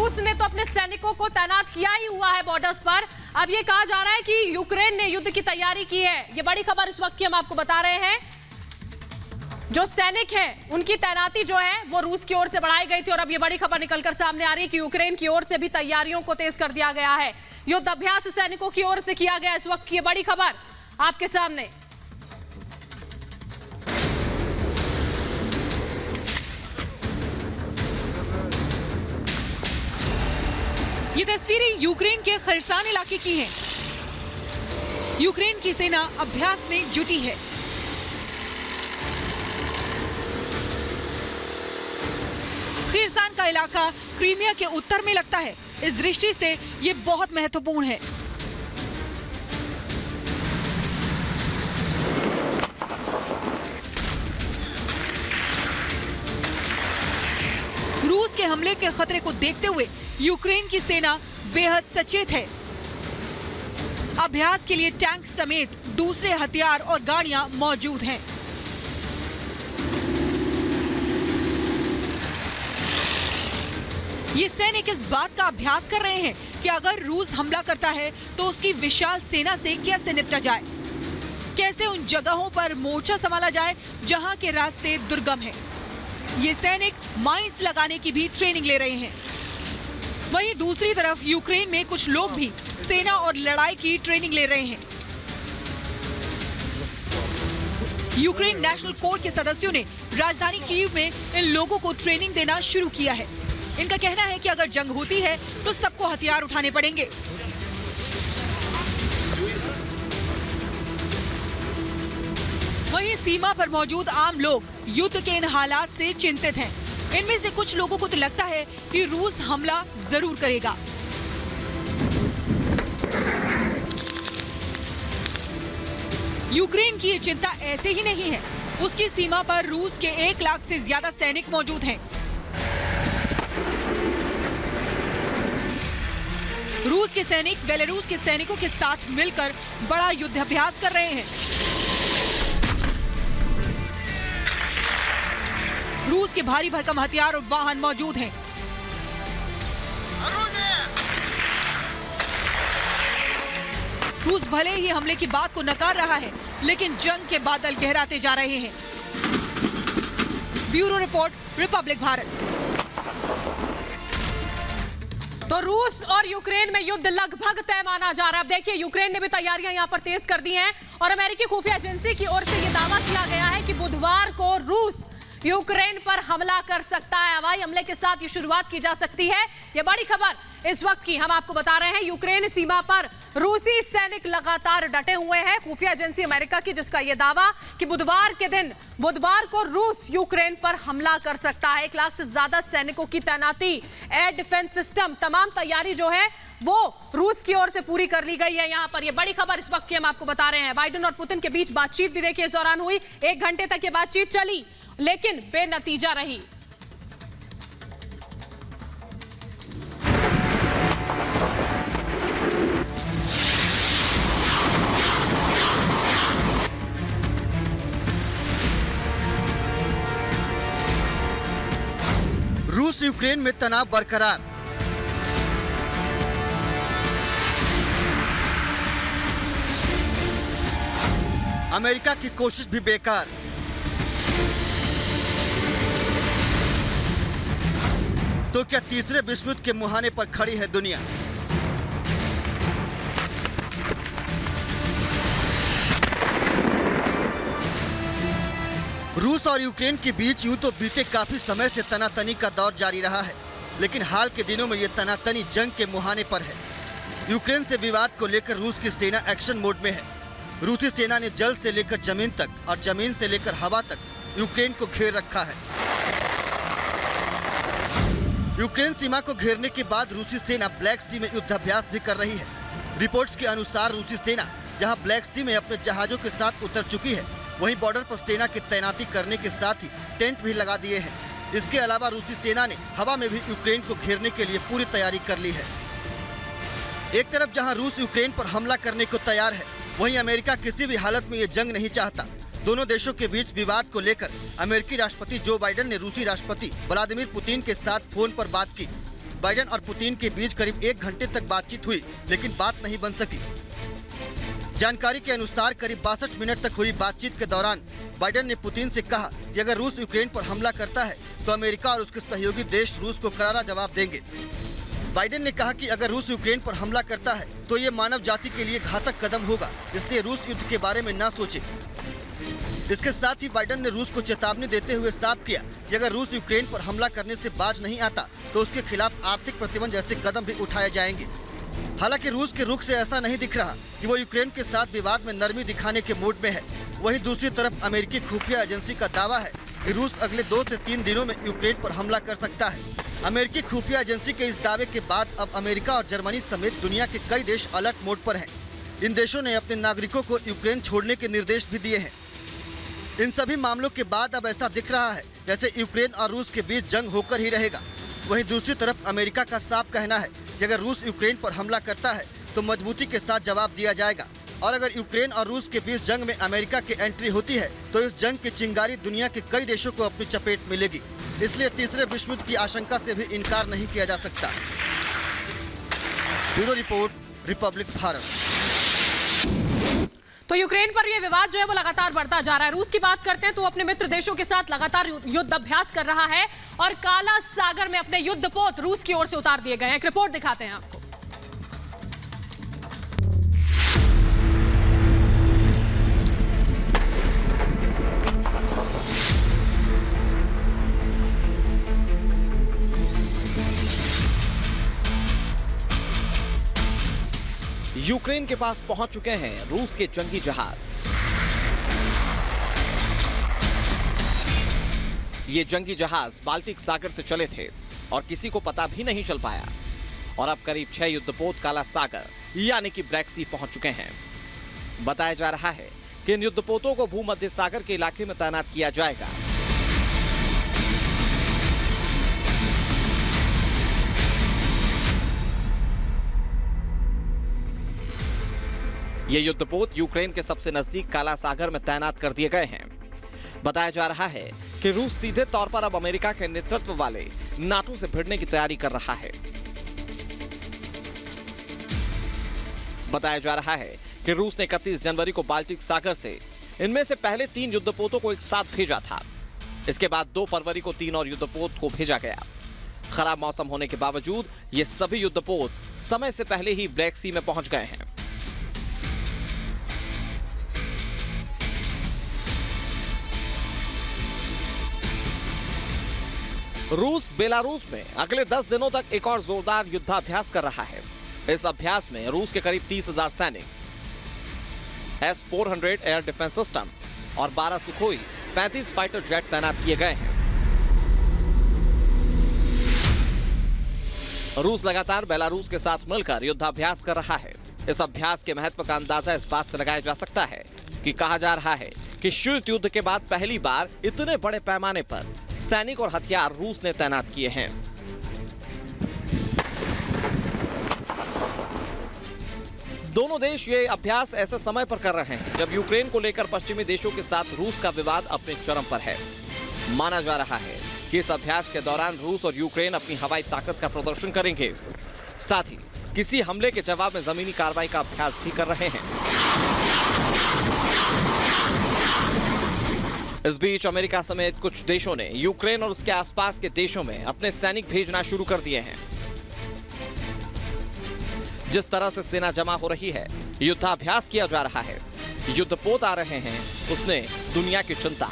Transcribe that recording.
रूस ने तो अपने सैनिकों को तैनात किया ही हुआ है बॉर्डर्स पर। अब ये कहा जा रहा है कि यूक्रेन ने युद्ध की तैयारी की है। ये बड़ी खबर इस वक्त की हम आपको बता रहे हैं। जो सैनिक हैं उनकी तैनाती जो है वो रूस की ओर से बढ़ाई गई थी और अब ये बड़ी खबर निकलकर सामने आ रही है कि यूक्रेन की ओर से भी तैयारियों को तेज कर दिया गया है। युद्ध अभ्यास सैनिकों की ओर से किया गया इस वक्त की ये बड़ी खबर आपके सामने। ये तस्वीरें यूक्रेन के खरसान इलाके की हैं। यूक्रेन की सेना अभ्यास में जुटी है। खरसान का इलाका क्रीमिया के उत्तर में लगता है। इस दृष्टि से ये बहुत महत्वपूर्ण है। रूस के हमले के खतरे को देखते हुए यूक्रेन की सेना बेहद सचेत है। अभ्यास के लिए टैंक समेत दूसरे हथियार और गाड़ियां मौजूद हैं। ये सैनिक इस बात का अभ्यास कर रहे हैं कि अगर रूस हमला करता है तो उसकी विशाल सेना से कैसे निपटा जाए, कैसे उन जगहों पर मोर्चा संभाला जाए जहां के रास्ते दुर्गम हैं। ये सैनिक माइंस लगाने की भी ट्रेनिंग ले रहे हैं। वहीं दूसरी तरफ यूक्रेन में कुछ लोग भी सेना और लड़ाई की ट्रेनिंग ले रहे हैं। यूक्रेन नेशनल कोर्ट के सदस्यों ने राजधानी कीव में इन लोगों को ट्रेनिंग देना शुरू किया है। इनका कहना है कि अगर जंग होती है तो सबको हथियार उठाने पड़ेंगे। वहीं सीमा पर मौजूद आम लोग युद्ध के इन हालात से चिंतित हैं। इनमें से कुछ लोगों को तो लगता है कि रूस हमला जरूर करेगा। यूक्रेन की ये चिंता ऐसे ही नहीं है। उसकी सीमा पर रूस के 1 लाख से ज्यादा सैनिक मौजूद हैं। रूस के सैनिक बेलारूस के सैनिकों के साथ मिलकर बड़ा युद्धाभ्यास कर रहे हैं। रूस के भारी भरकम हथियार और वाहन मौजूद हैं। रूस भले ही हमले की बात को नकार रहा है, लेकिन जंग के बादल गहराते जा रहे हैं। Bureau report, Republic Bharat. तो रूस और यूक्रेन में युद्ध लगभग तय माना जा रहा है। अब देखिए यूक्रेन ने भी तैयारियां यहां पर तेज कर दी हैं और अमेरिकी खुफिया एजेंसी की ओर से यह दावा किया गया है कि बुधवार को रूस यूक्रेन पर हमला कर सकता है। हवाई हमले के साथ ये शुरुआत की जा सकती है। ये बड़ी खबर इस वक्त की हम आपको बता रहे हैं। यूक्रेन सीमा पर रूसी सैनिक लगातार डटे हुए हैं। खुफिया एजेंसी अमेरिका की जिसका यह दावा कि बुधवार को रूस यूक्रेन पर हमला कर सकता है। 1 लाख से ज्यादा सैनिकों की तैनाती, एयर डिफेंस सिस्टम, तमाम तैयारी जो है वो रूस की ओर से पूरी कर ली गई है। यहाँ पर ये बड़ी खबर इस वक्त की हम आपको बता रहे हैं। बाइडेन और पुतिन के बीच बातचीत भी देखिए इस दौरान हुई। 1 घंटे तक ये बातचीत चली लेकिन बेनतीजा रही। रूस यूक्रेन में तनाव बरकरार। अमेरिका की कोशिश भी बेकार। तो क्या तीसरे विश्व युद्ध के मुहाने पर खड़ी है दुनिया? रूस और यूक्रेन के बीच यूं तो बीते काफी समय से तनातनी का दौर जारी रहा है, लेकिन हाल के दिनों में ये तनातनी जंग के मुहाने पर है। यूक्रेन से विवाद को लेकर रूस की सेना एक्शन मोड में है। रूसी सेना ने जल से लेकर जमीन तक और जमीन से लेकर हवा तक यूक्रेन को घेर रखा है। यूक्रेन सीमा को घेरने के बाद रूसी सेना ब्लैक सी में युद्धाभ्यास भी कर रही है। रिपोर्ट्स के अनुसार रूसी सेना जहां ब्लैक सी में अपने जहाजों के साथ उतर चुकी है, वहीं बॉर्डर पर सेना की तैनाती करने के साथ ही टेंट भी लगा दिए हैं। इसके अलावा रूसी सेना ने हवा में भी यूक्रेन को घेरने के लिए पूरी तैयारी कर ली है। एक तरफ जहां रूस यूक्रेन पर हमला करने को तैयार है, वहीं अमेरिका किसी भी हालत में ये जंग नहीं चाहता। दोनों देशों के बीच विवाद को लेकर अमेरिकी राष्ट्रपति जो बाइडेन ने रूसी राष्ट्रपति व्लादिमीर पुतिन के साथ फोन पर बात की। बाइडेन और पुतिन के बीच करीब 1 घंटे तक बातचीत हुई, लेकिन बात नहीं बन सकी। जानकारी के अनुसार करीब 62 मिनट तक हुई बातचीत के दौरान बाइडेन ने पुतिन से कहा कि अगर रूस यूक्रेन पर हमला करता है तो अमेरिका और उसके सहयोगी देश रूस को करारा जवाब देंगे। बाइडेन ने कहा कि अगर रूस यूक्रेन पर हमला करता है तो ये मानव जाति के लिए घातक कदम होगा, इसलिए रूस युद्ध के बारे में न सोचे। इसके साथ ही बाइडेन ने रूस को चेतावनी देते हुए साफ किया कि अगर रूस यूक्रेन पर हमला करने से बाज नहीं आता तो उसके खिलाफ आर्थिक प्रतिबंध जैसे कदम भी उठाए जाएंगे। हालांकि रूस के रुख से ऐसा नहीं दिख रहा कि वो यूक्रेन के साथ विवाद में नरमी दिखाने के मूड में है। वहीं दूसरी तरफ अमेरिकी खुफिया एजेंसी का दावा है कि रूस अगले 2 से 3 दिनों में यूक्रेन पर हमला कर सकता है। अमेरिकी खुफिया एजेंसी के इस दावे के बाद अब अमेरिका और जर्मनी समेत दुनिया के कई देश अलर्ट मोड पर हैं। इन देशों ने अपने नागरिकों को यूक्रेन छोड़ने के निर्देश भी दिए हैं। इन सभी मामलों के बाद अब ऐसा दिख रहा है जैसे यूक्रेन और रूस के बीच जंग होकर ही रहेगा। वहीं दूसरी तरफ अमेरिका का साफ कहना है कि अगर रूस यूक्रेन पर हमला करता है तो मजबूती के साथ जवाब दिया जाएगा, और अगर यूक्रेन और रूस के बीच जंग में अमेरिका की एंट्री होती है तो इस जंग की चिंगारी दुनिया के कई देशों को अपनी चपेट मिलेगी। इसलिए तीसरे विश्व युद्ध की आशंका से भी इनकार नहीं किया जा सकता। Bureau report, Republic Bharat. तो यूक्रेन पर ये विवाद जो है वो लगातार बढ़ता जा रहा है। रूस की बात करते हैं तो अपने मित्र देशों के साथ लगातार युद्ध अभ्यास कर रहा है और काला सागर में अपने युद्धपोत रूस की ओर से उतार दिए गए हैं। एक रिपोर्ट दिखाते हैं आपको। यूक्रेन के पास पहुंच चुके हैं रूस के जंगी जहाज। ये जंगी जहाज बाल्टिक सागर से चले थे और किसी को पता भी नहीं चल पाया, और अब करीब 6 युद्धपोत काला सागर यानी कि ब्लैक सी पहुंच चुके हैं। बताया जा रहा है कि इन युद्धपोतों को भूमध्य सागर के इलाके में तैनात किया जाएगा। ये युद्धपोत यूक्रेन के सबसे नजदीक काला सागर में तैनात कर दिए गए हैं। बताया जा रहा है कि रूस सीधे तौर पर अब अमेरिका के नेतृत्व वाले नाटो से भिड़ने की तैयारी कर रहा है। बताया जा रहा है कि रूस ने 31 जनवरी को बाल्टिक सागर से इनमें से पहले 3 युद्धपोतों को एक साथ भेजा था। इसके बाद 2 फरवरी को 3 और युद्धपोत को भेजा गया। खराब मौसम होने के बावजूद ये सभी युद्धपोत समय से पहले ही ब्लैक सी में पहुंच गए हैं। रूस बेलारूस में अगले 10 दिनों तक एक और जोरदार युद्धाभ्यास कर रहा है। इस अभ्यास में रूस के करीब 30,000 सैनिक, S-400 एयर डिफेंस सिस्टम और 12 सुखोई 35 फाइटर जेट तैनात किए गए हैं। रूस लगातार बेलारूस के साथ मिलकर युद्धाभ्यास कर रहा है। इस अभ्यास के महत्व का अंदाजा इस बात से लगाया जा सकता है कि कहा जा रहा है कि शीत युद्ध के बाद पहली बार इतने बड़े पैमाने पर सैनिक और हथियार रूस ने तैनात किए हैं। दोनों देश ये अभ्यास ऐसे समय पर कर रहे हैं जब यूक्रेन को लेकर पश्चिमी देशों के साथ रूस का विवाद अपने चरम पर है। माना जा रहा है कि इस अभ्यास के दौरान रूस और यूक्रेन अपनी हवाई ताकत का प्रदर्शन करेंगे, साथ ही किसी हमले के जवाब में जमीनी कार्रवाई का अभ्यास भी कर रहे हैं। इस बीच अमेरिका समेत कुछ देशों ने यूक्रेन और उसके आसपास के देशों में अपने सैनिक भेजना शुरू कर दिए हैं। जिस तरह से सेना जमा हो रही है, युद्धाभ्यास किया जा रहा है, युद्धपोत आ रहे हैं, उसने दुनिया की चिंता